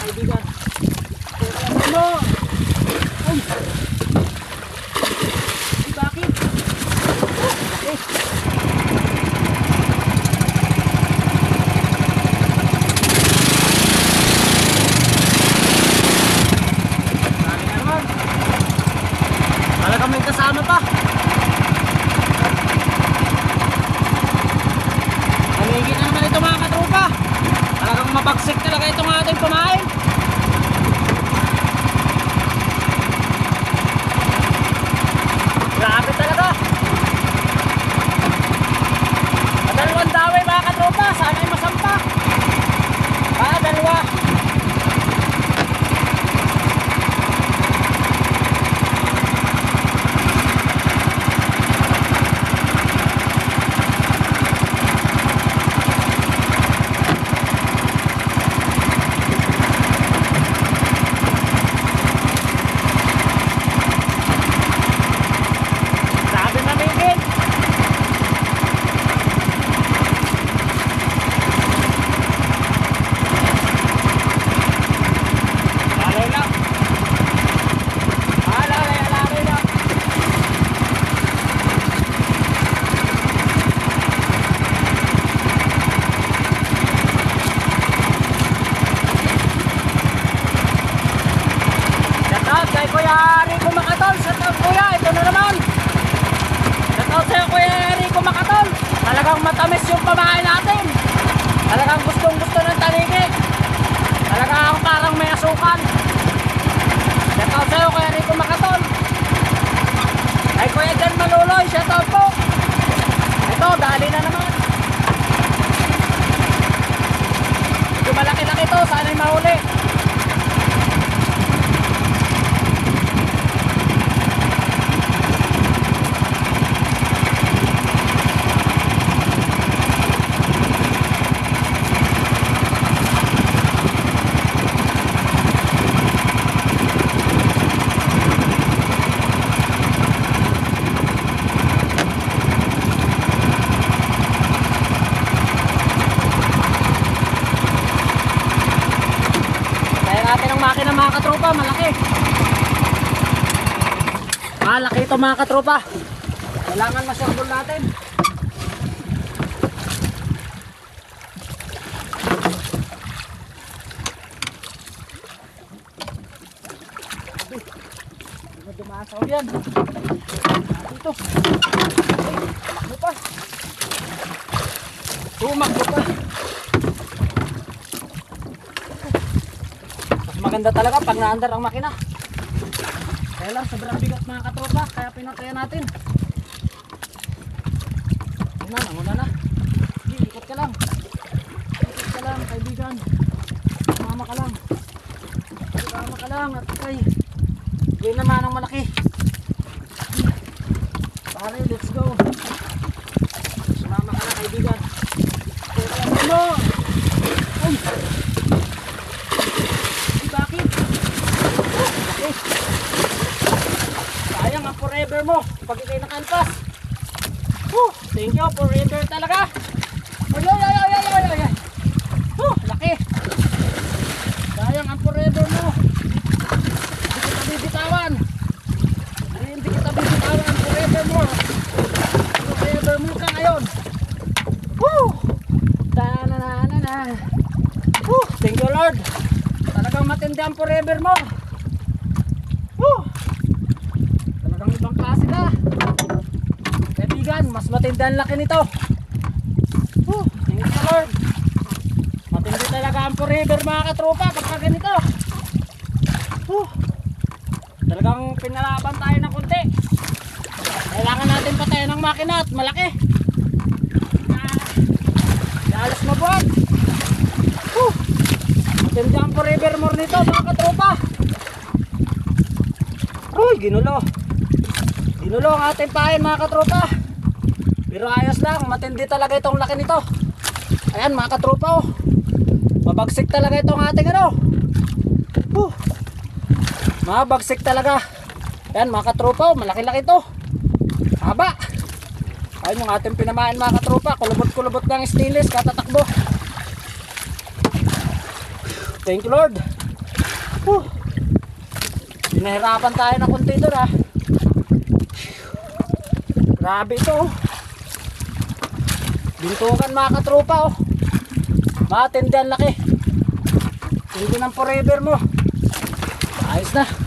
kaibigan. Ano? Ay! Bakit? Okay. Dami na naman. Talagang may kasama pa. Paligid na naman ito mga katropa. Talagang mabagsik talaga itong ating pamain. Grabe talaga. Dalawang daway mga katropa. Sana'y masampa. Dalawa. Kay Kuya Rico Makatol, shoutout kuya, ito na naman. Shoutout sa'yo Kuya Rico Makatol. Talagang matamis yung pamahay natin. Talagang gustong gusto ng taligi. Talagang parang may asukan. Shoutout sa'yo Kuya Rico Makatol. Kay Kuya Jan Maluloy, shoutout po. Ito, dali na naman. Ito malaki-laki to, sana'y mahuli. Makina mga katropa, malaki. Malaki ito mga katropa. Kailangan masyambol natin. Hindi na dumasaw yan. Dito. Tumakbo pa. Tumakbo pa. Maganda talaga pag naandar ang makina. Kaya lang sobrang bigat mga katropa, kaya pinataya natin. Nanguna na. Sige, ikot ka lang. Ikot ka lang kaibigan. Sumama ka lang. Sumama ka lang at okay. Yun naman ang malaki. Pare, let's go. Sumama ka lang kaibigan. Ano? Ay! Sayang ang forever mo pag ikay nakanpas. Thank you, forever talaga. Ay, ay, ay, ay, ay, ay. Laki. Sayang ang forever mo. Hindi kita bibitawan. Hindi kita bibitawan ang forever mo. Forever mo ka ngayon. Ta-na-na-na-na. Thank you Lord. Talagang matindi ang forever mo. Talagang ibang klase na. Kaibigan, mas matindi ang laki nito. Thank you Lord. Matindi talaga ang forever mga katropa kapag ganito. Talagang pinalaban tayo ng konti. Kailangan natin patayin ng makina at malaki. Halos mabuhat. Matindi ang forever more nito mga katropa. Uy, ginulo. Ginulo ang ating pain mga katropa. Pero ayos lang, matindi talaga itong laki nito. Ayan mga katropa, oh. Mabagsik talaga itong ating ano. Mabagsik talaga. Ayan mga katropa, oh. Malaki-laki ito. Haba. Ayun yung ating pinamain mga katropa. Kulubot-kulubot ng stainless, katatakbo. Thank you Lord. Pinahirapan tayo ng konti doon ah. Grabe ito oh. Bintukan mga katropa oh. Matindi ang laki. Hindi ng forever mo. Ayos na.